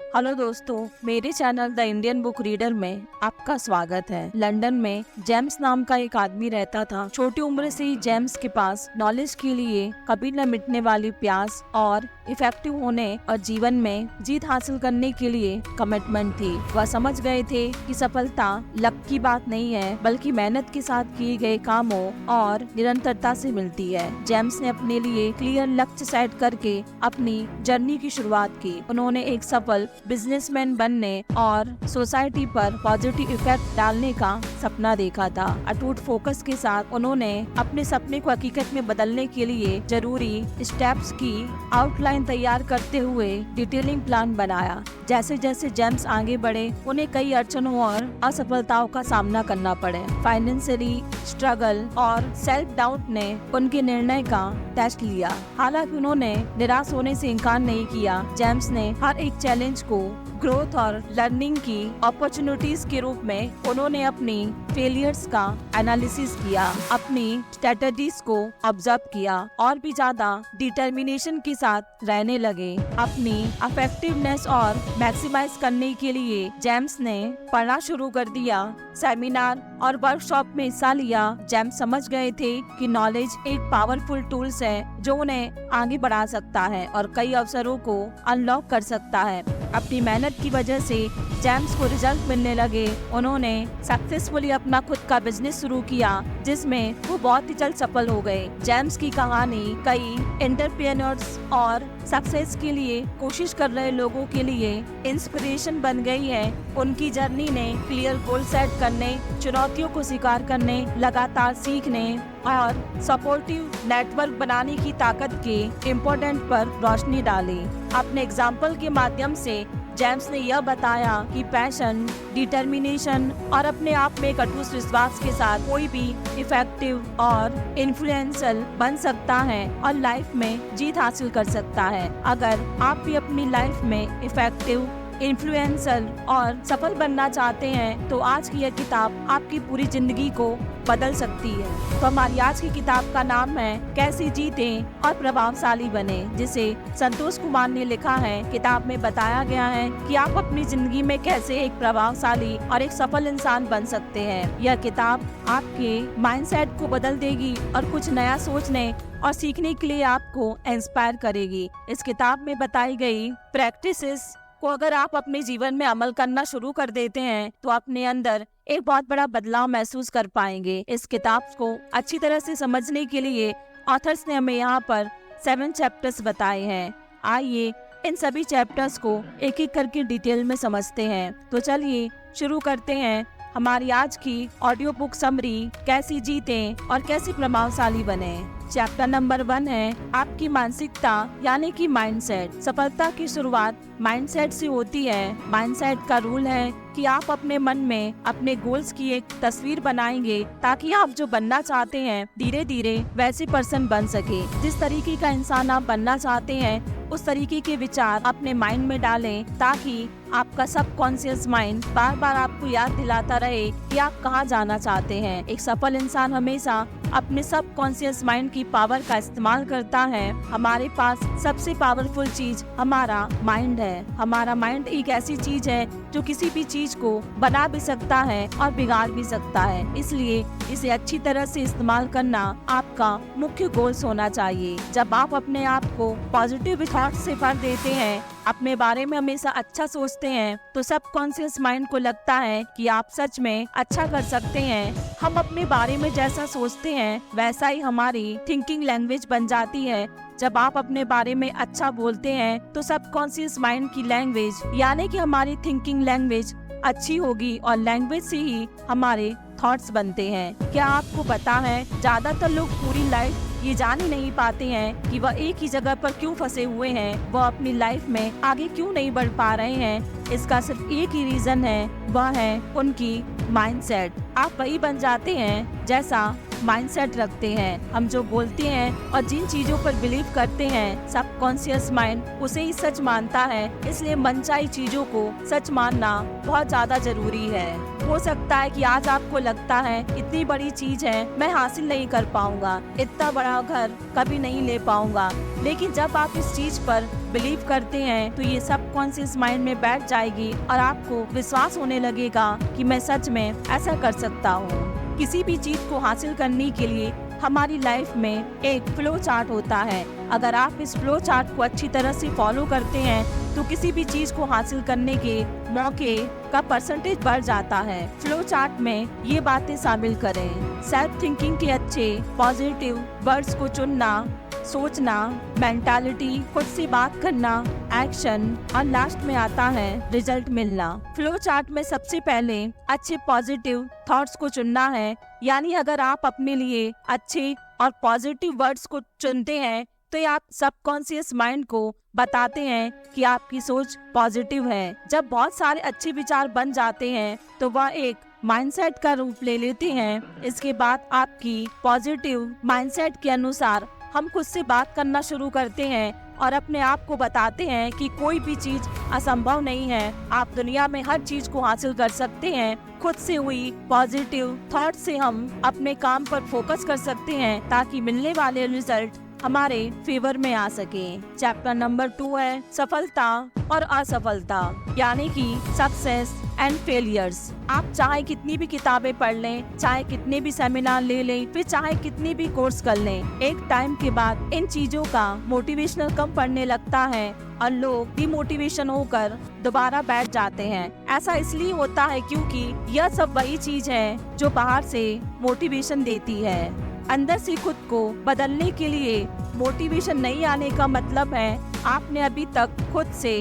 Hello दोस्तों, मेरे channel the Indian book reader में आपका स्वागत है। लंदन में जेम्स नाम का एक आदमी रहता था। छोटी उम्र से ही जेम्स के पास नॉलेज के लिए कभी न मिटने वाली प्यास और इफेक्टिव होने और जीवन में जीत हासिल करने के लिए कमिटमेंट थी। वह समझ गए थे कि सफलता लक की बात नहीं है, बल्कि मेहनत के साथ किए गए कामों और निरंतरता से मिलती है। जेम्स ने अपने लिए क्लियर लक्ष्य सेट करके अपनी जर्नी की शुरुआत की। उन्होंने एक सफल बिजनेसमैन बनने और सोसाइटी पर पॉजिटिव इफेक्ट डालने का सपना देखा था। अटूट फोकस के साथ उन्होंने अपने सपने को हकीकत में बदलने के लिए जरूरी स्टेप्स की आउटलाइन तैयार करते हुए डिटेलिंग प्लान बनाया। जैसे जैसे जेम्स आगे बढ़े, उन्हें कई अड़चनों और असफलताओं का सामना करना पड़े। फाइनेंशियली स्ट्रगल और सेल्फ डाउट ने उनके निर्णय का टेस्ट लिया। हालांकि उन्होंने निराश होने से इनकार नहीं किया। जेम्स ने हर एक चैलेंज को ग्रोथ और लर्निंग की अपॉर्चुनिटीज के रूप में उन्होंने अपनी फेलियर्स का एनालिसिस किया, अपनी स्ट्रेटजीज को ऑब्जर्व किया और भी ज्यादा डिटर्मिनेशन के साथ रहने लगे। अपनी इफेक्टिवनेस और मैक्सिमाइज करने के लिए जेम्स ने पढ़ना शुरू कर दिया, सेमिनार और वर्कशॉप में हिस्सा लिया। जेम्स समझ गए थे कि नॉलेज एक पावरफुल टूल्स है जो उन्हें आगे बढ़ा सकता है और कई अवसरों को अनलॉक कर सकता है। अपनी मेहनत की वजह से जेम्स को रिजल्ट मिलने लगे। उन्होंने सक्सेसफुली अपना खुद का बिजनेस शुरू किया, जिसमें वो बहुत ही जल्द सफल हो गए। जेम्स की कहानी कई एंटरप्रेन्योर्स और सक्सेस के लिए कोशिश कर रहे लोगों के लिए इंस्पिरेशन बन गई है। उनकी जर्नी ने क्लियर गोल सेट करने, चुनौतियों को स्वीकार करने, लगातार सीखने और सपोर्टिव नेटवर्क बनाने की ताकत के इम्पोर्टेंट पर रोशनी डाली। अपने एग्जाम्पल के माध्यम से जेम्स ने यह बताया कि पैशन, डिटर्मिनेशन और अपने आप में कठोर विश्वास के साथ कोई भी इफेक्टिव और इन्फ्लुएंशियल बन सकता है और लाइफ में जीत हासिल कर सकता है। अगर आप भी अपनी लाइफ में इफेक्टिव, इन्फ्लुएंशियल और सफल बनना चाहते हैं तो आज की यह किताब आपकी पूरी जिंदगी को बदल सकती है। तो हमारी आज की किताब का नाम है कैसे जीतें और प्रभावशाली बने, जिसे संतोष कुमार ने लिखा है। किताब में बताया गया है कि आप अपनी जिंदगी में कैसे एक प्रभावशाली और एक सफल इंसान बन सकते हैं। यह किताब आपके माइंडसेट को बदल देगी और कुछ नया सोचने और सीखने के लिए आपको इंस्पायर करेगी। इस किताब में बताई गई प्रैक्टिसेस को अगर आप अपने जीवन में अमल करना शुरू कर देते हैं तो अपने अंदर एक बहुत बड़ा बदलाव महसूस कर पाएंगे। इस किताब को अच्छी तरह से समझने के लिए ऑथर्स ने हमें यहाँ पर 7 चैप्टर्स बताए हैं। आइए इन सभी चैप्टर्स को एक एक करके डिटेल में समझते हैं। तो चलिए शुरू करते हैं हमारी आज की ऑडियो बुक समरी, कैसे जीतें और कैसे प्रभावशाली बने। चैप्टर नंबर 1 है आपकी मानसिकता यानी कि माइंडसेट। सफलता की शुरुआत माइंडसेट से होती है। माइंडसेट का रूल है कि आप अपने मन में अपने गोल्स की एक तस्वीर बनाएंगे ताकि आप जो बनना चाहते हैं धीरे धीरे वैसे पर्सन बन सके। जिस तरीके का इंसान आप बनना चाहते हैं उस तरीके के विचार अपने माइंड में डालें ताकि आपका सबकॉन्शियस माइंड बार बार आपको याद दिलाता रहे कि आप कहाँ जाना चाहते हैं। एक सफल इंसान हमेशा अपने सबकॉन्शियस माइंड की पावर का इस्तेमाल करता है। हमारे पास सबसे पावरफुल चीज हमारा माइंड है। हमारा माइंड एक ऐसी चीज है जो किसी भी चीज को बना भी सकता है और बिगाड़ भी सकता है। इसलिए इसे अच्छी तरह से इस्तेमाल करना आपका मुख्य गोल्स होना चाहिए। जब आप अपने आप को पॉजिटिव थॉट से भर देते हैं, अपने बारे में हमेशा अच्छा सोचते हैं, तो सबकॉन्शियस माइंड को लगता है कि आप सच में अच्छा कर सकते हैं। हम अपने बारे में जैसा सोचते हैं वैसा ही हमारी थिंकिंग लैंग्वेज बन जाती है। जब आप अपने बारे में अच्छा बोलते हैं तो सबकॉन्शियस माइंड की लैंग्वेज यानी कि हमारी थिंकिंग लैंग्वेज अच्छी होगी और लैंग्वेज से ही हमारे थॉट्स बनते हैं। क्या आपको पता है ज्यादातर लोग पूरी लाइफ ये जान ही नहीं पाते हैं कि वह एक ही जगह पर क्यों फंसे हुए हैं, वह अपनी लाइफ में आगे क्यों नहीं बढ़ पा रहे हैं। इसका सिर्फ एक ही रीजन है, वह है उनकी माइंडसेट। आप वही बन जाते हैं जैसा माइंडसेट रखते हैं। हम जो बोलते हैं और जिन चीजों पर बिलीव करते हैं सबकॉन्शियस माइंड उसे ही सच मानता है। इसलिए मनचाही चीजों को सच मानना बहुत ज्यादा जरूरी है। हो सकता है कि आज आपको लगता है इतनी बड़ी चीज है मैं हासिल नहीं कर पाऊंगा, इतना बड़ा घर कभी नहीं ले पाऊंगा, लेकिन जब आप इस चीज पर बिलीव करते हैं तो ये सबकॉन्शियस माइंड में बैठ जाएगी और आपको विश्वास होने लगेगा कि मैं सच में ऐसा कर सकता हूँ। किसी भी चीज को हासिल करने के लिए हमारी लाइफ में एक फ्लो चार्ट होता है। अगर आप इस फ्लो चार्ट को अच्छी तरह से फॉलो करते हैं तो किसी भी चीज को हासिल करने के मौके का परसेंटेज बढ़ जाता है। फ्लो चार्ट में ये बातें शामिल करें: सेल्फ थिंकिंग के अच्छे पॉजिटिव वर्ड्स को चुनना, सोचना, मेंटालिटी, खुद से बात करना, एक्शन, और लास्ट में आता है रिजल्ट मिलना। फ्लो चार्ट में सबसे पहले अच्छे पॉजिटिव थॉट्स को चुनना है। यानी अगर आप अपने लिए अच्छे और पॉजिटिव वर्ड्स को चुनते हैं तो आप सबकॉन्शियस माइंड को बताते हैं कि आपकी सोच पॉजिटिव है। जब बहुत सारे अच्छे विचार बन जाते हैं तो वह एक माइंडसेट का रूप ले लेते हैं। इसके बाद आपकी पॉजिटिव माइंडसेट के अनुसार हम खुद से बात करना शुरू करते हैं और अपने आप को बताते हैं कि कोई भी चीज असंभव नहीं है। आप दुनिया में हर चीज को हासिल कर सकते हैं। खुद से हुई पॉजिटिव थॉट से हम अपने काम पर फोकस कर सकते हैं ताकि मिलने वाले रिजल्ट हमारे फेवर में आ सके। चैप्टर नंबर 2 है सफलता और असफलता, यानी कि सक्सेस एंड फेलियर्स। आप चाहे कितनी भी किताबें पढ़ लें, चाहे कितने भी सेमिनार ले लें, फिर चाहे कितनी भी कोर्स कर लें, एक टाइम के बाद इन चीजों का मोटिवेशनल कम पड़ने लगता है और लोग डिमोटिवेशन होकर दोबारा बैठ जाते हैं। ऐसा इसलिए होता है क्योंकि यह सब वही चीज है जो बाहर से मोटिवेशन देती है। अंदर से खुद को बदलने के लिए मोटिवेशन नहीं आने का मतलब है आपने अभी तक खुद से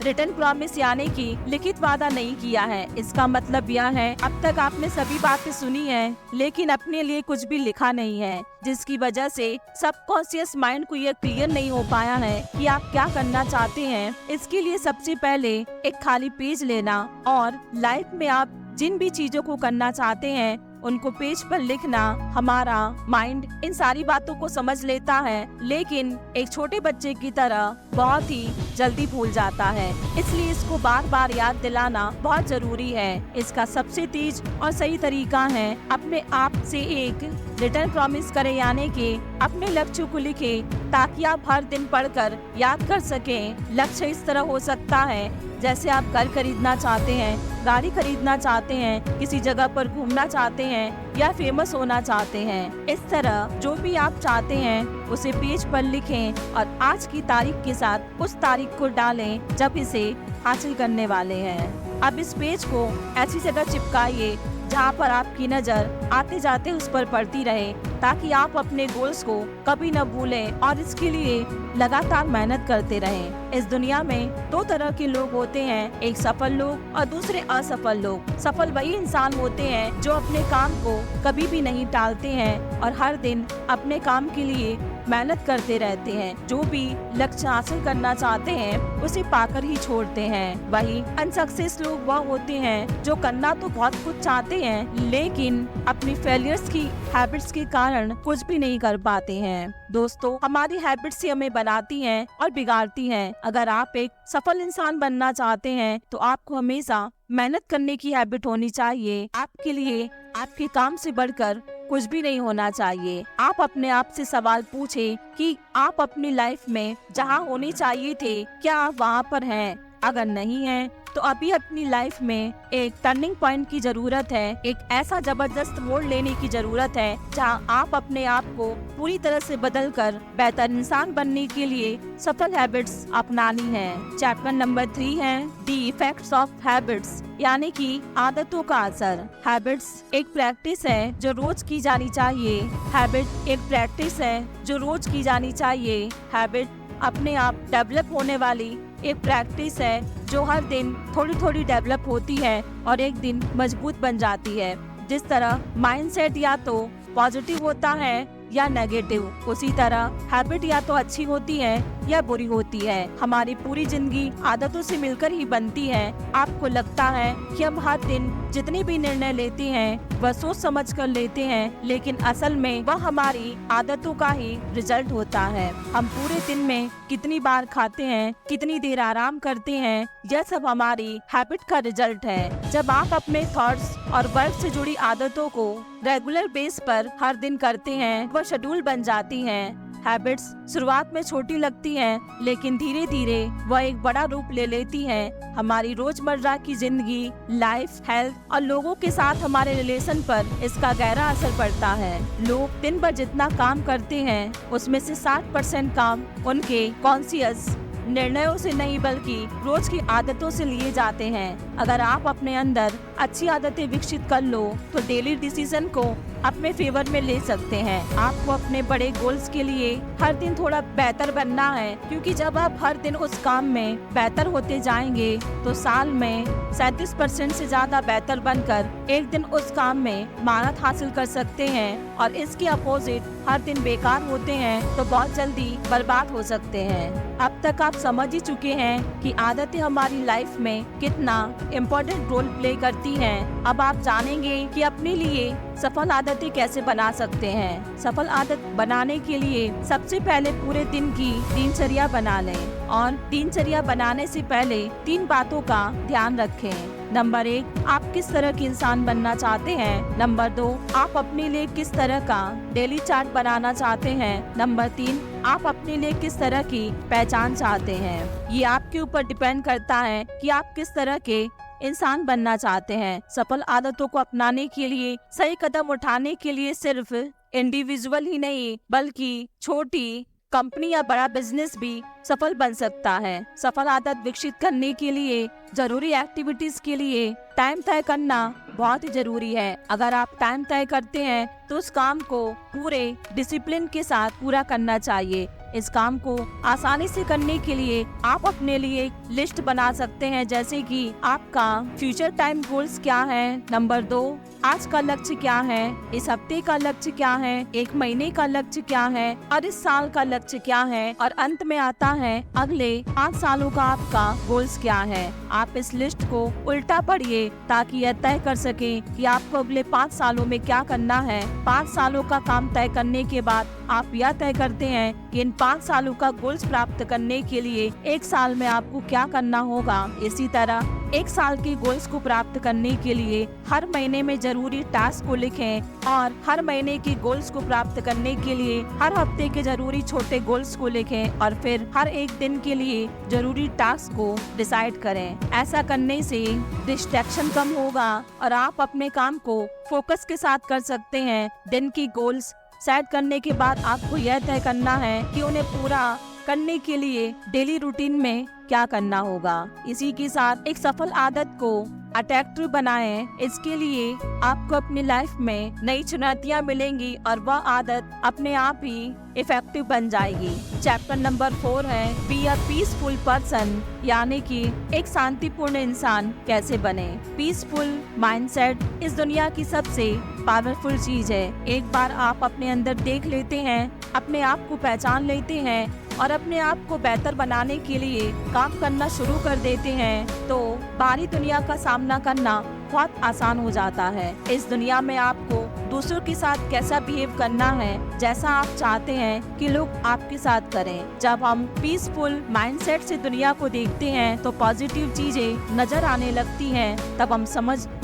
रिटर्न प्रॉमिस यानी कि लिखित वादा नहीं किया है। इसका मतलब यह है अब तक आपने सभी बातें सुनी है लेकिन अपने लिए कुछ भी लिखा नहीं है, जिसकी वजह से सबकॉन्शियस माइंड को यह क्लियर नहीं हो पाया है कि आप क्या करना चाहते हैं। इसके लिए सबसे पहले एक खाली पेज लेना और लाइफ में आप जिन भी चीजों को करना चाहते हैं उनको पेज पर लिखना। हमारा माइंड इन सारी बातों को समझ लेता है लेकिन एक छोटे बच्चे की तरह बहुत ही जल्दी भूल जाता है, इसलिए इसको बार बार याद दिलाना बहुत जरूरी है। इसका सबसे तेज और सही तरीका है अपने आप से एक रिटर्न प्रॉमिस करें, यानी कि अपने लक्ष्य को लिखें ताकि आप हर दिन पढ़कर याद कर सकें। लक्ष्य इस तरह हो सकता है जैसे आप घर खरीदना चाहते हैं, गाड़ी खरीदना चाहते हैं, किसी जगह पर घूमना चाहते हैं या फेमस होना चाहते हैं। इस तरह जो भी आप चाहते हैं उसे पेज पर लिखें और आज की तारीख के साथ उस तारीख को डालें जब इसे हासिल करने वाले हैं। अब इस पेज को ऐसी जगह चिपकाइए जहाँ पर आपकी नजर आते जाते उस पर पड़ती रहे ताकि आप अपने गोल्स को कभी न भूलें और इसके लिए लगातार मेहनत करते रहें। इस दुनिया में 2 तरह के लोग होते हैं, एक सफल लोग और दूसरे असफल लोग। सफल वही इंसान होते हैं जो अपने काम को कभी भी नहीं टालते हैं और हर दिन अपने काम के लिए मेहनत करते रहते हैं। जो भी लक्ष्य हासिल करना चाहते हैं उसे पाकर ही छोड़ते हैं। वही अनसक्सेस लोग वह होते हैं जो करना तो बहुत कुछ चाहते हैं लेकिन अपनी फेलियर्स की हैबिट्स के कारण कुछ भी नहीं कर पाते हैं। दोस्तों, हमारी हैबिट्स ही हमें बनाती हैं और बिगाड़ती हैं। अगर आप एक सफल इंसान बनना चाहते हैं तो आपको हमेशा मेहनत करने की हैबिट होनी चाहिए। आपके लिए आपके काम से बढ़कर कुछ भी नहीं होना चाहिए। आप अपने आप से सवाल पूछें कि आप अपनी लाइफ में जहां होने चाहिए थे क्या आप वहां पर हैं? अगर नहीं है तो अभी अपनी लाइफ में एक टर्निंग पॉइंट की जरूरत है। एक ऐसा जबरदस्त मोड़ लेने की जरूरत है जहां आप अपने आप को पूरी तरह से बदलकर बेहतर इंसान बनने के लिए सफल हैबिट्स अपनानी है। चैप्टर नंबर 3 है द इफेक्ट्स ऑफ हैबिट्स, यानी कि आदतों का असर। हैबिट्स एक प्रैक्टिस है जो रोज की जानी चाहिए। हैबिट एक प्रैक्टिस है जो रोज की जानी चाहिए। हैबिट अपने आप डेवलप होने वाली एक प्रैक्टिस है जो हर दिन थोड़ी थोड़ी डेवलप होती है और एक दिन मजबूत बन जाती है। जिस तरह माइंडसेट या तो पॉजिटिव होता है या नेगेटिव, उसी तरह हैबिट या तो अच्छी होती है या बुरी होती है। हमारी पूरी जिंदगी आदतों से मिलकर ही बनती है। आपको लगता है कि हम हर दिन जितने भी निर्णय लेते हैं वह सोच समझ कर लेते हैं, लेकिन असल में वह हमारी आदतों का ही रिजल्ट होता है। हम पूरे दिन में कितनी बार खाते हैं, कितनी देर आराम करते हैं, यह सब हमारी हैबिट का रिजल्ट है। जब आप अपने थॉट्स और वर्क से जुड़ी आदतों को रेगुलर बेस पर हर दिन करते हैं वह शेड्यूल बन जाती हैं। हैबिट्स शुरुआत में छोटी लगती हैं, लेकिन धीरे धीरे वह एक बड़ा रूप ले लेती हैं। हमारी रोजमर्रा की जिंदगी, लाइफ, हेल्थ और लोगों के साथ हमारे रिलेशन पर इसका गहरा असर पड़ता है। लोग दिन भर जितना काम करते हैं उसमें से 60% काम उनके कॉन्शियस निर्णयों से नहीं बल्कि रोज की आदतों से लिए जाते हैं। अगर आप अपने अंदर अच्छी आदतें विकसित कर लो तो डेली डिसीजन को अपने फेवर में ले सकते हैं। आपको अपने बड़े गोल्स के लिए हर दिन थोड़ा बेहतर बनना है, क्योंकि जब आप हर दिन उस काम में बेहतर होते जाएंगे तो साल में 37% से ज्यादा बेहतर बनकर एक दिन उस काम में महारत हासिल कर सकते हैं। और इसके अपोजिट हर दिन बेकार होते हैं तो बहुत जल्दी बर्बाद हो सकते हैं। अब तक आप समझ ही चुके हैं कि आदतें हमारी लाइफ में कितना इम्पोर्टेंट रोल प्ले करती हैं। अब आप जानेंगे कि अपने लिए सफल आदतें कैसे बना सकते हैं। सफल आदत बनाने के लिए सबसे पहले पूरे दिन की दिनचर्या बना लें, और दिनचर्या बनाने से पहले 3 बातों का ध्यान रखें। नंबर 1, आप किस तरह के इंसान बनना चाहते हैं। नंबर 2, आप अपने लिए किस तरह का डेली चार्ट बनाना चाहते हैं। नंबर 3, आप अपने लिए किस तरह की पहचान चाहते हैं। ये आपके ऊपर डिपेंड करता है कि आप किस तरह के इंसान बनना चाहते हैं। सफल आदतों को अपनाने के लिए, सही कदम उठाने के लिए सिर्फ इंडिविजुअल ही नहीं बल्कि छोटी कंपनी या बड़ा बिजनेस भी सफल बन सकता है। सफल आदत विकसित करने के लिए जरूरी एक्टिविटीज के लिए टाइम तय करना बहुत ही जरूरी है। अगर आप टाइम तय करते हैं तो उस काम को पूरे डिसिप्लिन के साथ पूरा करना चाहिए। इस काम को आसानी से करने के लिए आप अपने लिए एक लिस्ट बना सकते हैं, जैसे कि आपका फ्यूचर टाइम गोल्स क्या है। नंबर 2, आज का लक्ष्य क्या है, इस हफ्ते का लक्ष्य क्या है, 1 महीने का लक्ष्य क्या है और इस साल का लक्ष्य क्या है, और अंत में आता है अगले 5 सालों का आपका गोल्स क्या है। आप इस लिस्ट को उल्टा पढ़िए ताकि यह तय कर सके कि आपको अगले 5 सालों में क्या करना है। 5 सालों का काम तय करने के बाद आप यह तय करते हैं कि इन 5 सालों का गोल्स प्राप्त करने के लिए 1 साल में आपको क्या करना होगा। इसी तरह 1 साल के गोल्स को प्राप्त करने के लिए हर महीने में जरूरी टास्क को लिखें, और हर महीने के गोल्स को प्राप्त करने के लिए हर हफ्ते के जरूरी छोटे गोल्स को लिखें, और फिर हर एक दिन के लिए जरूरी टास्क को डिसाइड करें। ऐसा करने से डिस्ट्रैक्शन कम होगा और आप अपने काम को फोकस के साथ कर सकते हैं। दिन की गोल्स सेट करने के बाद आपको यह तय करना है कि उन्हें पूरा करने के लिए डेली रूटीन में क्या करना होगा। इसी के साथ एक सफल आदत को अट्रैक्टिव बनाएं। इसके लिए आपको अपनी लाइफ में नई चुनौतियां मिलेंगी और वह आदत अपने आप ही इफेक्टिव बन जाएगी। चैप्टर नंबर 4 है बी अ पीसफुल पर्सन, यानी कि एक शांतिपूर्ण इंसान कैसे बने। पीसफुल माइंडसेट इस दुनिया की सबसे पावरफुल चीज है। एक बार आप अपने अंदर देख लेते हैं, अपने आप को पहचान लेते हैं और अपने आप को बेहतर बनाने के लिए काम करना शुरू कर देते हैं तो बाहरी दुनिया का सामना करना बहुत आसान हो जाता है। इस दुनिया में आपको दूसरों के साथ कैसा बिहेव करना है, जैसा आप चाहते हैं कि लोग आपके साथ करें। जब हम पीसफुल माइंडसेट से दुनिया को देखते हैं तो पॉजिटिव चीजें नजर आने लगती हैं। तब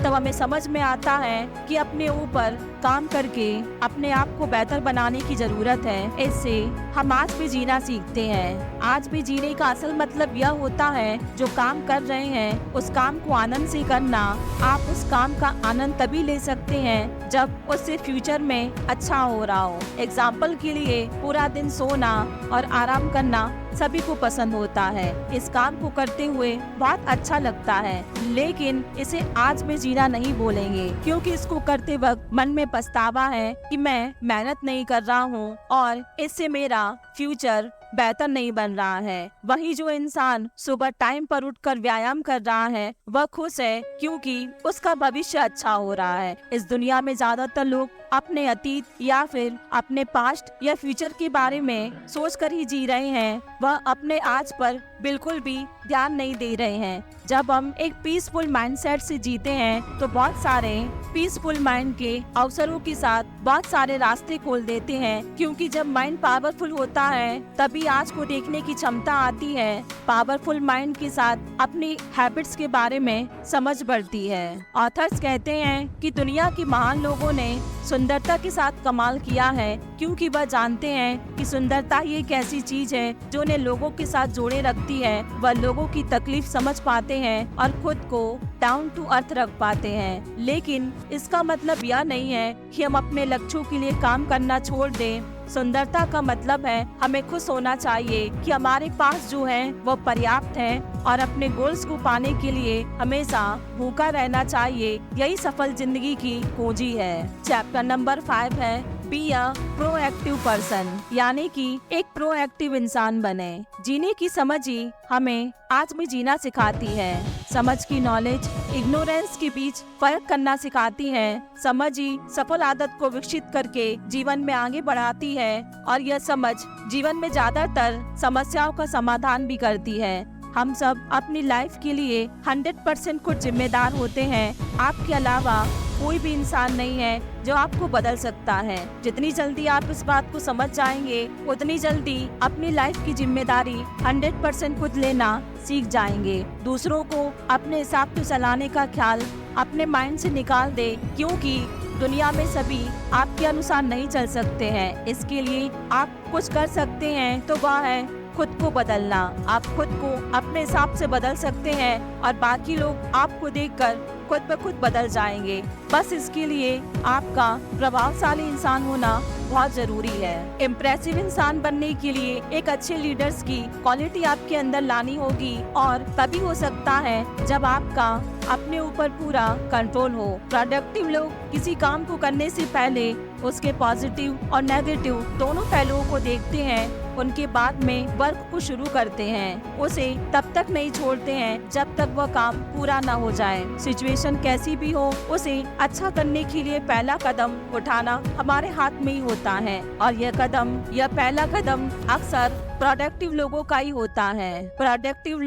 हमें समझ में आता है कि अपने ऊपर काम करके अपने आप को बेहतर बनाने की जरूरत है। इससे हम आज भी जीना सीखते हैं। आज भी जीने का असल मतलब यह होता है जो काम कर रहे हैं उस काम को आनंद से करना। आप उस काम का आनंद तभी ले सकते हैं जब उससे फ्यूचर में अच्छा हो रहा हो। एग्जाम्पल के लिए पूरा दिन सोना और आराम करना सभी को पसंद होता है। इस काम को करते हुए बहुत अच्छा लगता है, लेकिन इसे आज में जीना नहीं बोलेंगे, क्योंकि इसको करते वक्त मन में पछतावा है कि मैं मेहनत नहीं कर रहा हूँ और इससे मेरा फ्यूचर बेहतर नहीं बन रहा है। वही जो इंसान सुबह टाइम पर उठकर व्यायाम कर रहा है वह खुश है क्योंकि उसका भविष्य अच्छा हो रहा है। इस दुनिया में ज्यादातर लोग अपने अतीत या फिर अपने पास्ट या फ्यूचर के बारे में सोचकर ही जी रहे हैं, वह अपने आज पर बिल्कुल भी ध्यान नहीं दे रहे हैं। जब हम एक पीसफुल माइंडसेट से जीते हैं तो बहुत सारे पीसफुल माइंड के अवसरों के साथ बहुत सारे रास्ते खोल देते हैं, क्योंकि जब माइंड पावरफुल होता है तभी आज को देखने की क्षमता आती है। पावरफुल माइंड के साथ अपनी हैबिट्स के बारे में समझ बढ़ती है। ऑथर्स कहते हैं कि दुनिया के महान लोगों ने सुंदरता के साथ कमाल किया है, क्योंकि वह जानते हैं कि सुंदरता ही एक ऐसी चीज है जो उन्हें लोगों के साथ जोड़े रखती है। वह लोगों की तकलीफ समझ पाते हैं और खुद को डाउन टू अर्थ रख पाते हैं। लेकिन इसका मतलब यह नहीं है कि हम अपने लक्ष्यों के लिए काम करना छोड़ दें। सुंदरता का मतलब है हमें खुश होना चाहिए कि हमारे पास जो है वो पर्याप्त है, और अपने गोल्स को पाने के लिए हमेशा भूखा रहना चाहिए। यही सफल जिंदगी की कुंजी है। चैप्टर नंबर 5 है बी अ प्रोएक्टिव पर्सन, यानी कि एक प्रोएक्टिव इंसान बने। जीने की समझ ही हमें आज भी जीना सिखाती है। समझ की नॉलेज इग्नोरेंस के बीच फर्क करना सिखाती है। समझ ही सफल आदत को विकसित करके जीवन में आगे बढ़ाती है, और यह समझ जीवन में ज्यादातर समस्याओं का समाधान भी करती है। हम सब अपनी लाइफ के लिए 100% खुद जिम्मेदार होते हैं। आपके अलावा कोई भी इंसान नहीं है जो आपको बदल सकता है। जितनी जल्दी आप इस बात को समझ जाएंगे, उतनी जल्दी अपनी लाइफ की जिम्मेदारी 100% खुद लेना सीख जाएंगे। दूसरों को अपने हिसाब से चलाने का ख्याल अपने माइंड से निकाल दे, क्योंकि दुनिया में सभी आपके अनुसार नहीं चल सकते हैं। इसके लिए आप कुछ कर सकते हैं तो वह है खुद को बदलना। आप खुद को अपने हिसाब से बदल सकते हैं, और बाकी लोग आपको देखकर खुद ब खुद बदल जाएंगे। बस इसके लिए आपका प्रभावशाली इंसान होना बहुत जरूरी है। इम्प्रेसिव इंसान बनने के लिए एक अच्छे लीडर्स की क्वालिटी आपके अंदर लानी होगी, और तभी हो सकता है जब आपका अपने ऊपर पूरा कंट्रोल हो। प्रोडक्टिव लोग किसी काम को करने से पहले उसके पॉजिटिव और नेगेटिव दोनों पहलुओं को देखते हैं। उनके बाद में वर्क को शुरू करते हैं। उसे तब तक नहीं छोड़ते हैं जब तक वह काम पूरा न हो जाए। सिचुएशन कैसी भी हो, उसे अच्छा करने के लिए पहला कदम उठाना हमारे हाथ में ही होता है, और यह पहला कदम अक्सर प्रोडक्टिव लोगों का ही होता है। प्रोडक्टिव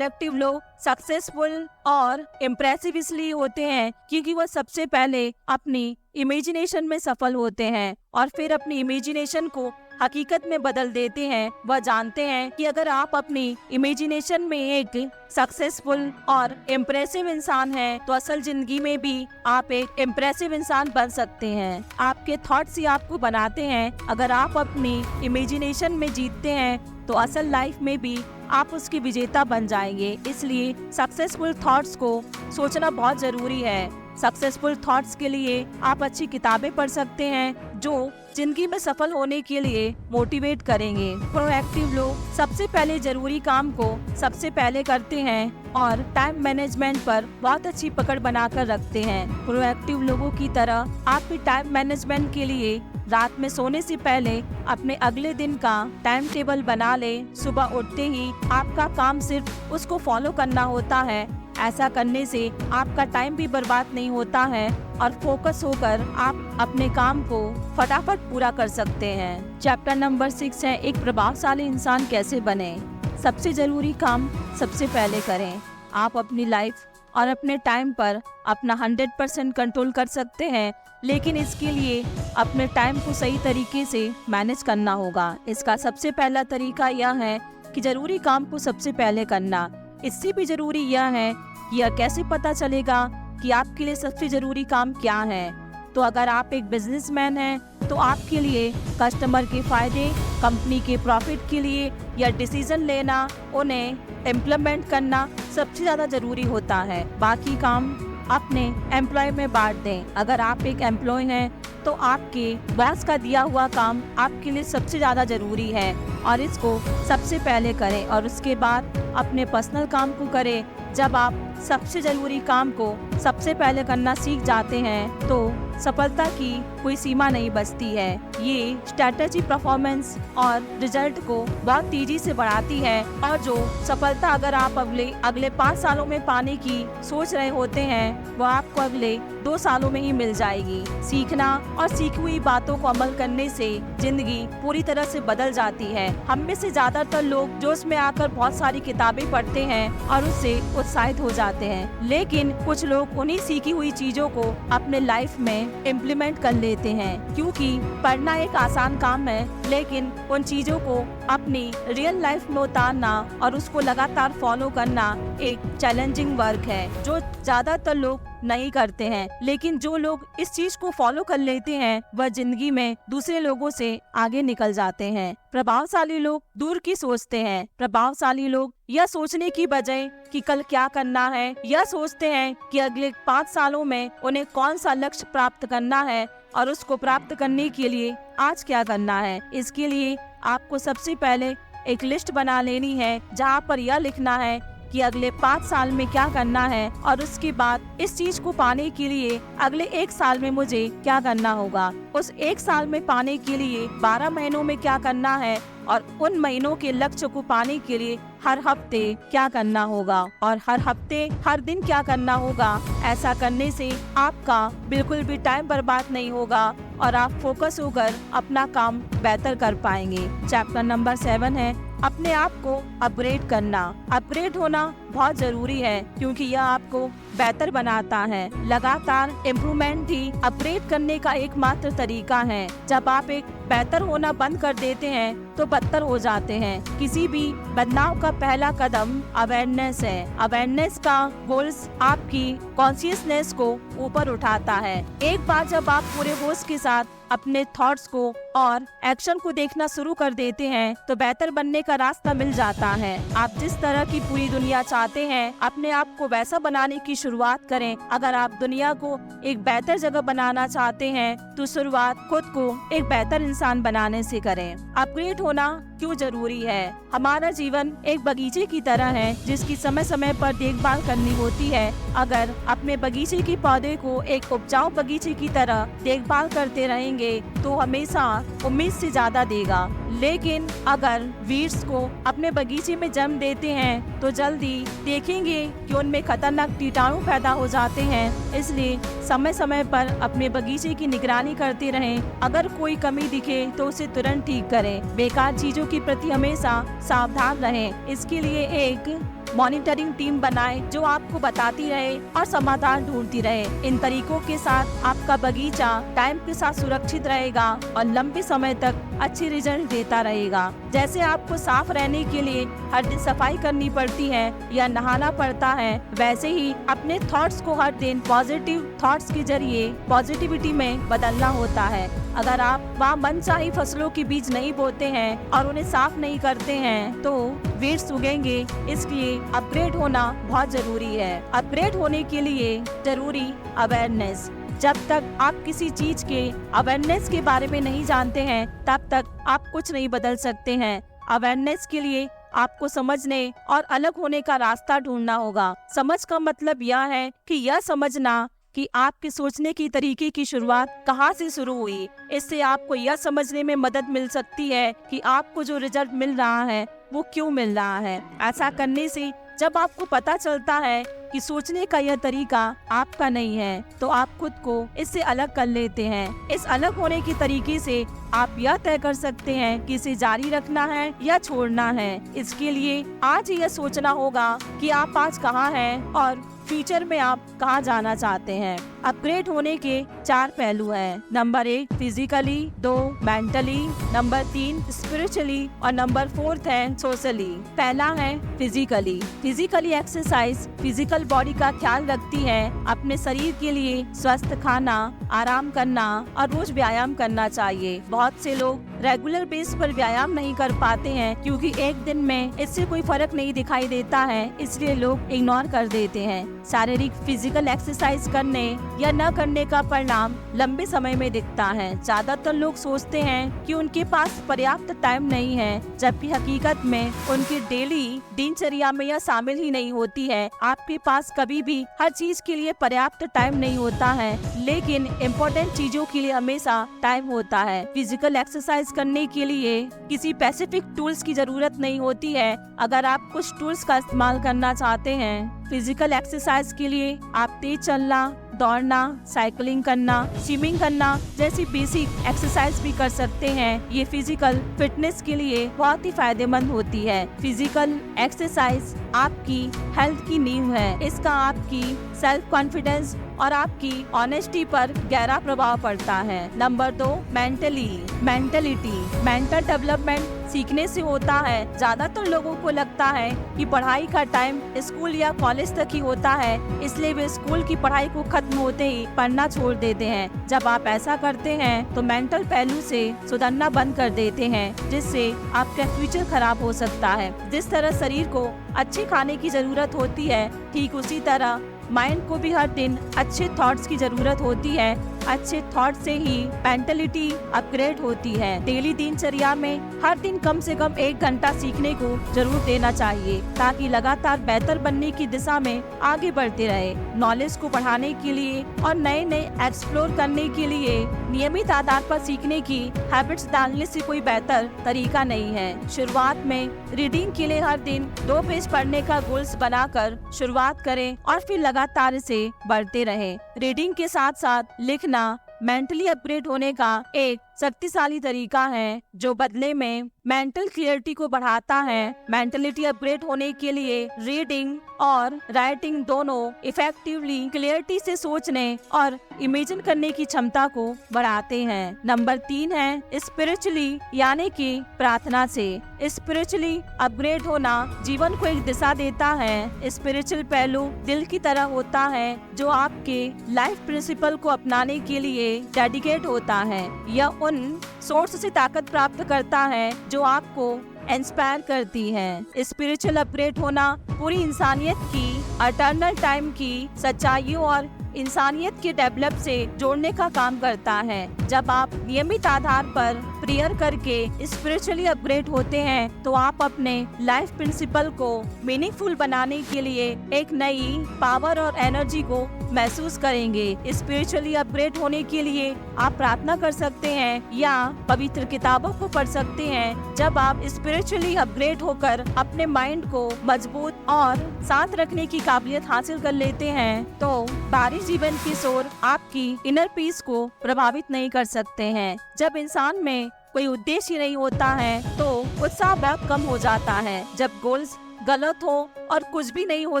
लोग सक्सेसफुल और इम्प्रेसिव इसलिए होते हैं क्योंकि वह सबसे पहले अपनी इमेजिनेशन में सफल होते हैं, और फिर अपनी इमेजिनेशन को हकीकत में बदल देते हैं। वह जानते हैं कि अगर आप अपनी इमेजिनेशन में एक सक्सेसफुल और इम्प्रेसिव इंसान हैं, तो असल जिंदगी में भी आप एक इम्प्रेसिव इंसान बन सकते हैं। आपके थॉट्स ही आपको बनाते हैं। अगर आप अपनी इमेजिनेशन में जीतते हैं तो असल लाइफ में भी आप उसके विजेता बन जाएंगे। इसलिए सक्सेसफुल थॉट्स को सोचना बहुत जरूरी है। सक्सेसफुल थॉट्स के लिए आप अच्छी किताबें पढ़ सकते हैं जो जिंदगी में सफल होने के लिए मोटिवेट करेंगे। प्रोएक्टिव लोग सबसे पहले जरूरी काम को सबसे पहले करते हैं और टाइम मैनेजमेंट पर बहुत अच्छी पकड़ बनाकर रखते हैं। प्रोएक्टिव लोगों की तरह आप भी टाइम मैनेजमेंट के लिए रात में सोने से पहले अपने अगले दिन का टाइम टेबल बना ले। सुबह उठते ही आपका काम सिर्फ उसको फॉलो करना होता है। ऐसा करने से आपका टाइम भी बर्बाद नहीं होता है, और फोकस होकर आप अपने काम को फटाफट पूरा कर सकते हैं। चैप्टर नंबर 6 है एक प्रभावशाली इंसान कैसे बने। सबसे जरूरी काम सबसे पहले करें। आप अपनी लाइफ और अपने टाइम पर अपना 100% कंट्रोल कर सकते हैं, लेकिन इसके लिए अपने टाइम को सही तरीके से मैनेज करना होगा। इसका सबसे पहला तरीका यह है कि जरूरी काम को सबसे पहले करना। इससे भी जरूरी यह है कि यह कैसे पता चलेगा कि आपके लिए सबसे जरूरी काम क्या है। तो अगर आप एक बिजनेसमैन हैं तो आपके लिए कस्टमर के फायदे, कंपनी के प्रॉफिट के लिए या डिसीजन लेना, उन्हें इम्प्लीमेंट करना सबसे ज्यादा जरूरी होता है। बाकी काम अपने एम्प्लॉय में बांट दें। अगर आप एक एम्प्लॉय हैं तो आपके बॉस का दिया हुआ काम आपके लिए सबसे ज्यादा जरूरी है, और इसको सबसे पहले करें, और उसके बाद अपने पर्सनल काम को करें। जब आप सबसे जरूरी काम को सबसे पहले करना सीख जाते हैं तो सफलता की कोई सीमा नहीं बचती है। ये स्ट्रैटेजी परफॉर्मेंस और रिजल्ट को बहुत तेजी से बढ़ाती है, और जो सफलता अगर आप अगले 5 सालों में पाने की सोच रहे होते हैं, वो आपको अगले 2 सालों में ही मिल जाएगी। सीखना और सीखी हुई बातों को अमल करने से जिंदगी पूरी तरह से बदल जाती है। हम में से ज्यादातर लोग जोश में आकर बहुत सारी किताबें पढ़ते हैं और उससे उत्साहित हो जाते हैं, लेकिन कुछ लोग उन्हीं सीखी हुई चीजों को अपने लाइफ में इम्प्लीमेंट कर लेते हैं। क्योंकि पढ़ना एक आसान काम है, लेकिन उन चीजों को अपनी रियल लाइफ में उतारना और उसको लगातार फॉलो करना एक चैलेंजिंग वर्क है जो ज्यादातर लोग नहीं करते हैं। लेकिन जो लोग इस चीज को फॉलो कर लेते हैं वह जिंदगी में दूसरे लोगों से आगे निकल जाते हैं। प्रभावशाली लोग दूर की सोचते हैं। प्रभावशाली लोग यह सोचने की बजाय कि कल क्या करना है, यह सोचते हैं कि अगले 5 सालों में उन्हें कौन सा लक्ष्य प्राप्त करना है और उसको प्राप्त करने के लिए आज क्या करना है। इसके लिए आपको सबसे पहले एक लिस्ट बना लेनी है जहाँ पर यह लिखना है कि अगले 5 साल में क्या करना है और उसके बाद इस चीज को पाने के लिए अगले 1 साल में मुझे क्या करना होगा। उस 1 साल में पाने के लिए 12 महीनों में क्या करना है और उन महीनों के लक्ष्य को पाने के लिए हर हफ्ते क्या करना होगा और हर हफ्ते हर दिन क्या करना होगा। ऐसा करने से आपका बिल्कुल भी टाइम बर्बाद नहीं होगा और आप फोकस होकर अपना काम बेहतर कर पाएंगे। चैप्टर नंबर 7 है अपने आप को अपग्रेड करना। अपग्रेड होना बहुत जरूरी है क्योंकि यह आपको बेहतर बनाता है। लगातार इम्प्रूवमेंट ही अपग्रेड करने का एकमात्र तरीका है। जब आप एक बेहतर होना बंद कर देते हैं तो बदतर हो जाते हैं। किसी भी बदलाव का पहला कदम अवेयरनेस है। अवेयरनेस का गोल्स आपकी कॉन्शियसनेस को ऊपर उठाता है। एक बार जब आप पूरे होश के साथ अपने थॉट्स को और एक्शन को देखना शुरू कर देते हैं तो बेहतर बनने का रास्ता मिल जाता है। आप जिस तरह की पूरी दुनिया चाहते हैं अपने आप को वैसा बनाने की शुरुआत करें। अगर आप दुनिया को एक बेहतर जगह बनाना चाहते हैं तो शुरुआत खुद को एक बेहतर इंसान बनाने से करें। अपग्रेड होना क्यों जरूरी है? हमारा जीवन एक बगीचे की तरह है जिसकी समय समय पर देखभाल करनी होती है। अगर अपने बगीचे के पौधे को एक उपजाऊ बगीचे की तरह देखभाल करते रहेंगे तो हमेशा उम्मीद से ज्यादा देगा। लेकिन अगर वीड्स को अपने बगीचे में जन्म देते हैं तो जल्दी देखेंगे कि उनमें खतरनाक कीटाणु पैदा हो जाते हैं। इसलिए समय समय पर अपने बगीचे की निगरानी करते रहें। अगर कोई कमी दिखे तो उसे तुरंत ठीक करें। बेकार चीजों के प्रति हमेशा सावधान रहें। इसके लिए एक मॉनिटरिंग टीम बनाएं जो आपको बताती रहे और समाधान ढूंढती रहे। इन तरीकों के साथ आपका बगीचा टाइम के साथ सुरक्षित रहेगा और लंबे समय तक अच्छे रिजल्ट देता रहेगा। जैसे आपको साफ रहने के लिए हर दिन सफाई करनी पड़ती है या नहाना पड़ता है, वैसे ही अपने थॉट्स को हर दिन पॉजिटिव थॉट्स के जरिए पॉजिटिविटी में बदलना होता है। अगर आप वहाँ मनचाही फसलों के बीज नहीं बोते हैं और उन्हें साफ नहीं करते हैं तो वीड्स उगेंगे। इसलिए अपग्रेड होना बहुत जरूरी है। अपग्रेड होने के लिए जरूरी अवेयरनेस। जब तक आप किसी चीज के अवेयरनेस के बारे में नहीं जानते हैं तब तक आप कुछ नहीं बदल सकते हैं। अवेयरनेस के लिए आपको समझने और अलग होने का रास्ता ढूंढना होगा। समझ का मतलब यह है कि यह समझना कि आपके सोचने की तरीके की शुरुआत कहाँ से शुरू हुई। इससे आपको यह समझने में मदद मिल सकती है कि आपको जो रिजल्ट मिल रहा है वो क्यों मिल रहा है। ऐसा करने से जब आपको पता चलता है कि सोचने का यह तरीका आपका नहीं है तो आप खुद को इससे अलग कर लेते हैं। इस अलग होने के तरीके से आप यह तय कर सकते हैं कि इसे जारी रखना है या छोड़ना है। इसके लिए आज यह सोचना होगा कि आप आज कहाँ हैं और फ्यूचर में आप कहाँ जाना चाहते हैं। अपग्रेड होने के 4 पहलू हैं। Number 1 physically, 2 mentally, number 3 spiritually और नंबर 4 है सोशली। पहला है physically. Physically exercise physical body का ख्याल रखती है। अपने शरीर के लिए स्वस्थ खाना, आराम करना और रोज व्यायाम करना चाहिए। बहुत से लोग रेगुलर बेस पर व्यायाम नहीं कर पाते हैं क्योंकि एक दिन में इससे कोई फर्क नहीं दिखाई देता है, इसलिए लोग इग्नोर कर देते हैं। शारीरिक फिजिकल एक्सरसाइज करने या न करने का परिणाम लंबे समय में दिखता है। ज्यादातर लोग सोचते हैं कि उनके पास पर्याप्त टाइम नहीं है, जबकि हकीकत में उनकी डेली दिनचर्या में यह शामिल ही नहीं होती है। आपके पास कभी भी हर चीज के लिए पर्याप्त टाइम नहीं होता है, लेकिन इम्पोर्टेंट चीजों के लिए हमेशा टाइम होता है। फिजिकल एक्सरसाइज करने के लिए किसी स्पेसिफिक टूल्स की जरूरत नहीं होती है। अगर आप कुछ टूल्स का इस्तेमाल करना चाहते हैं फिजिकल एक्सरसाइज के लिए, आप तेज चलना, दौड़ना, साइकिलिंग करना, स्विमिंग करना जैसी बेसिक एक्सरसाइज भी कर सकते हैं। ये फिजिकल फिटनेस के लिए बहुत ही फायदेमंद होती है। फिजिकल एक्सरसाइज आपकी हेल्थ की नींव है। इसका आपकी सेल्फ कॉन्फिडेंस और आपकी ऑनेस्टी पर गहरा प्रभाव पड़ता है। Number 2, mentality. मेंटल डेवलपमेंट सीखने से होता है। ज्यादातर लोगों को लगता है कि पढ़ाई का टाइम स्कूल या कॉलेज तक ही होता है, इसलिए वे स्कूल की पढ़ाई को खत्म होते ही पढ़ना छोड़ देते हैं। जब आप ऐसा करते हैं तो मेंटल पहलू से सुधरना बंद कर देते हैं, जिससे आपका फ्यूचर खराब हो सकता है। जिस तरह शरीर को अच्छे खाने की जरूरत होती है, ठीक उसी तरह माइंड को भी हर दिन अच्छे थॉट्स की जरूरत होती है। अच्छे थॉट से ही मेंटलिटी अपग्रेड होती है। डेली दिनचर्या में हर दिन कम से कम 1 घंटा सीखने को जरूर देना चाहिए, ताकि लगातार बेहतर बनने की दिशा में आगे बढ़ते रहे। नॉलेज को बढ़ाने के लिए और नए एक्सप्लोर करने के लिए नियमित आधार पर सीखने की हैबिट्स डालने से कोई बेहतर तरीका नहीं है। शुरुआत में रीडिंग के लिए हर दिन 2 पेज पढ़ने का गोल्स बनाकर शुरुआत करें और फिर लगातार इसे बढ़ते रहें। रीडिंग के साथ साथ लिखना मेंटली अपग्रेड होने का एक शक्तिशाली तरीका है, जो बदले में मेंटल क्लियरिटी को बढ़ाता है। मेंटलिटी अपग्रेड होने के लिए रीडिंग और राइटिंग दोनों इफेक्टिवली क्लियरिटी से सोचने और इमेजिन करने की क्षमता को बढ़ाते हैं। नंबर 3 है स्पिरिचुअली, यानी कि प्रार्थना से। स्पिरिचुअली अपग्रेड होना जीवन को एक दिशा देता है। स्पिरिचुअल पहलू दिल की तरह होता है, जो आपके लाइफ प्रिंसिपल को अपनाने के लिए डेडिकेट होता है। यह उन सोर्स से ताकत प्राप्त करता है जो आपको इंस्पायर करती है। स्पिरिचुअल अपग्रेड होना पूरी इंसानियत की अटर्नल टाइम की सच्चाइयों और इंसानियत के डेवलप से जोड़ने का काम करता है। जब आप नियमित आधार पर प्रेयर करके स्पिरिचुअली अपग्रेड होते हैं, तो आप अपने लाइफ प्रिंसिपल को मीनिंगफुल बनाने के लिए एक नई पावर और एनर्जी को महसूस करेंगे। स्पिरिचुअली अपग्रेड होने के लिए आप प्रार्थना कर सकते हैं या पवित्र किताबों को पढ़ सकते हैं। जब आप स्पिरिचुअली अपग्रेड होकर अपने माइंड को मजबूत और शांत रखने की काबिलियत हासिल कर लेते हैं, तो बाहरी जीवन की शोर आपकी इनर पीस को प्रभावित नहीं कर सकते हैं। जब इंसान में कोई उद्देश्य नहीं होता है, तो उत्साह बहुत कम हो जाता है। जब गोल्स गलत हो और कुछ भी नहीं हो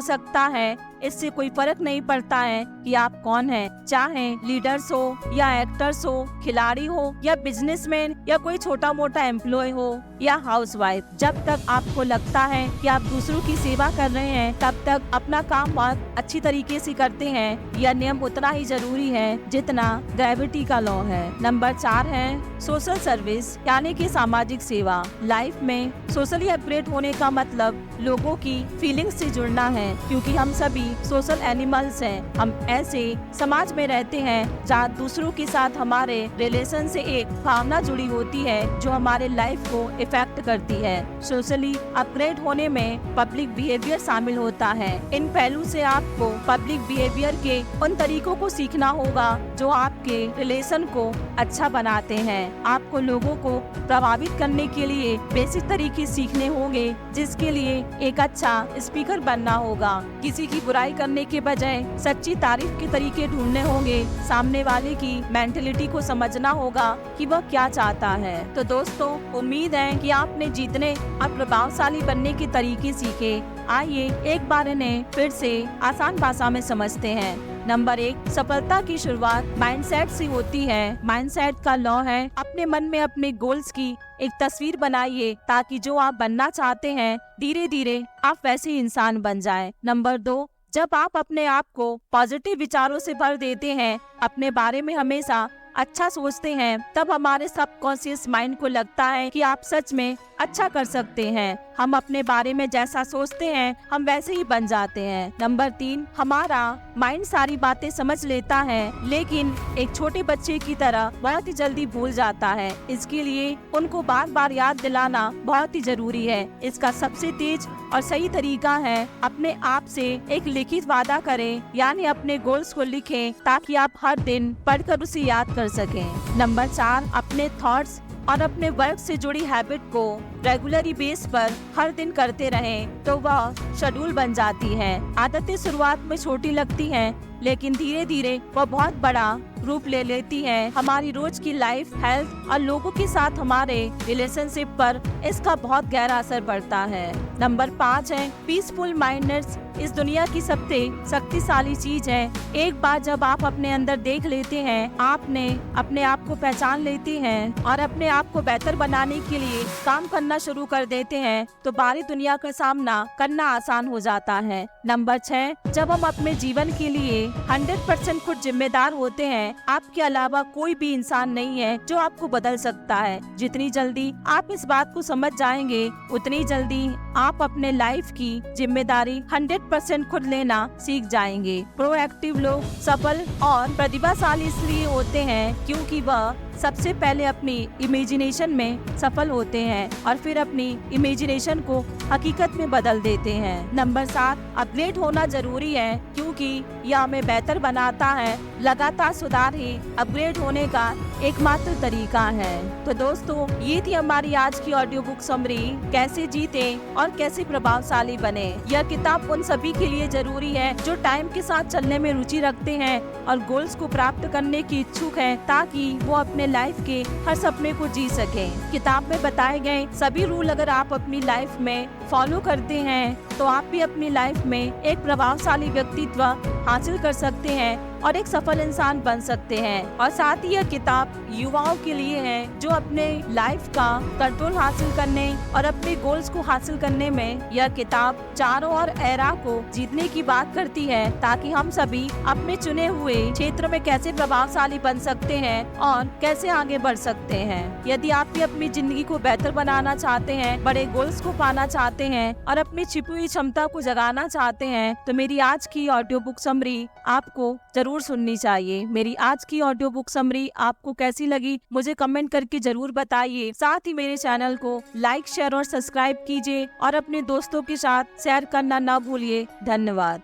सकता है, इससे कोई फर्क नहीं पड़ता है कि आप कौन हैं, चाहे लीडर्स हो या एक्टर्स हो, खिलाड़ी हो या बिजनेसमैन या कोई छोटा मोटा एम्प्लॉय हो या हाउसवाइफ। जब तक आपको लगता है कि आप दूसरों की सेवा कर रहे हैं, तब तक अपना काम बहुत अच्छी तरीके से करते हैं। यह नियम उतना ही जरूरी है जितना ग्रेविटी का लॉ है। नंबर 4 है सोशल सर्विस, यानी कि सामाजिक सेवा। लाइफ में सोशली अपग्रेड होने का मतलब लोगों की फीलिंग्स से जुड़ना है, क्योंकि हम सभी सोशल एनिमल्स हैं। हम ऐसे समाज में रहते हैं जहाँ दूसरों के साथ हमारे रिलेशन से एक भावना जुड़ी होती है, जो हमारे लाइफ को इफेक्ट करती है। सोशली अपग्रेड होने में पब्लिक बिहेवियर शामिल होता है। इन पहलू से आपको पब्लिक बिहेवियर के उन तरीकों को सीखना होगा जो आपके रिलेशन को अच्छा बनाते हैं। आपको लोगों को प्रभावित करने के लिए बेसिक तरीके सीखने होंगे, जिसके लिए एक अच्छा स्पीकर बनना होगा। किसी की बुराई करने के बजाय सच्ची तारीफ के तरीके ढूंढने होंगे। सामने वाले की मेंटलिटी को समझना होगा कि वह क्या चाहता है। तो दोस्तों, उम्मीद है कि आपने जीतने और प्रभावशाली बनने के तरीके सीखे। आइए एक बार इन्हें फिर से आसान भाषा में समझते हैं। नंबर 1, सफलता की शुरुआत माइंडसेट से होती है। माइंडसेट का लॉ है, अपने मन में अपने गोल्स की एक तस्वीर बनाइए, ताकि जो आप बनना चाहते हैं धीरे धीरे आप वैसे इंसान बन जाएं। नंबर 2, जब आप अपने आप को पॉजिटिव विचारों से भर देते हैं, अपने बारे में हमेशा अच्छा सोचते हैं, तब हमारे सबकॉन्शियस माइंड को लगता है कि आप सच में अच्छा कर सकते हैं। हम अपने बारे में जैसा सोचते हैं, हम वैसे ही बन जाते हैं। नंबर 3, हमारा माइंड सारी बातें समझ लेता है, लेकिन एक छोटे बच्चे की तरह बहुत ही जल्दी भूल जाता है। इसके लिए उनको बार बार याद दिलाना बहुत ही जरूरी है। इसका सबसे तेज और सही तरीका है, अपने आप से एक लिखित वादा करें, यानी अपने गोल्स को लिखें, ताकि आप हर दिन पढ़कर उसे याद कर सकें। नंबर 4, अपने थॉट्स और अपने वर्क से जुड़ी हैबिट को रेगुलरी बेस पर हर दिन करते रहें, तो वह शेड्यूल बन जाती है। आदतें शुरुआत में छोटी लगती हैं, लेकिन धीरे धीरे वह बहुत बड़ा रूप ले लेती है, हमारी रोज की लाइफ, हेल्थ और लोगों के साथ हमारे रिलेशनशिप पर इसका बहुत गहरा असर पड़ता है। नंबर 5 है पीसफुल माइंडनेस। इस दुनिया की सबसे शक्तिशाली चीज है। एक बार जब आप अपने अंदर देख लेते हैं, आपने अपने आप को पहचान लेते हैं और अपने आप को बेहतर बनाने के लिए काम करना शुरू कर देते हैं, तो बाहरी दुनिया का सामना करना आसान हो जाता है। नंबर 6, जब हम अपने जीवन के लिए 100% खुद जिम्मेदार होते हैं, आपके अलावा कोई भी इंसान नहीं है जो आपको बदल सकता है। जितनी जल्दी आप इस बात को समझ जाएंगे, उतनी जल्दी आप अपने लाइफ की जिम्मेदारी 100% खुद लेना सीख जाएंगे। प्रोएक्टिव लोग सफल और प्रतिभाशाली इसलिए होते हैं क्योंकि वह सबसे पहले अपनी इमेजिनेशन में सफल होते हैं और फिर अपनी इमेजिनेशन को हकीकत में बदल देते हैं। नंबर 7, अपग्रेड होना जरूरी है क्योंकि यह हमें बेहतर बनाता है। लगातार सुधार ही अपग्रेड होने का एकमात्र तरीका है। तो दोस्तों, ये थी हमारी आज की ऑडियो बुक समरी, कैसे जीते और कैसे प्रभावशाली बने। यह किताब उन सभी के लिए जरूरी है जो टाइम के साथ चलने में रुचि रखते हैं और गोल्स को प्राप्त करने की इच्छुक हैं, ताकि वो अपने लाइफ के हर सपने को जी सकें। किताब में बताए गए सभी रूल अगर आप अपनी लाइफ में फॉलो करते हैं, तो आप भी अपनी लाइफ में एक प्रभावशाली व्यक्तित्व हासिल कर सकते हैं और एक सफल इंसान बन सकते हैं। और साथ ही यह किताब युवाओं के लिए है जो अपने लाइफ का कंट्रोल हासिल करने और अपने गोल्स को हासिल करने में यह किताब चारों ओर एरा को जीतने की बात करती है, ताकि हम सभी अपने चुने हुए क्षेत्र में कैसे प्रभावशाली बन सकते हैं और कैसे आगे बढ़ सकते हैं। यदि आप भी अपनी जिंदगी को बेहतर बनाना चाहते हैं, बड़े गोल्स को पाना चाहते हैं और अपनी छिपी हुई क्षमता को जगाना चाहते हैं, तो मेरी आज की ऑडियो बुक समरी आपको जरूर सुननी चाहिए। मेरी आज की ऑडियो बुक समरी आपको कैसी लगी मुझे कमेंट करके जरूर बताइए। साथ ही मेरे चैनल को लाइक, शेयर और सब्सक्राइब कीजिए और अपने दोस्तों के साथ शेयर करना न भूलिए। धन्यवाद।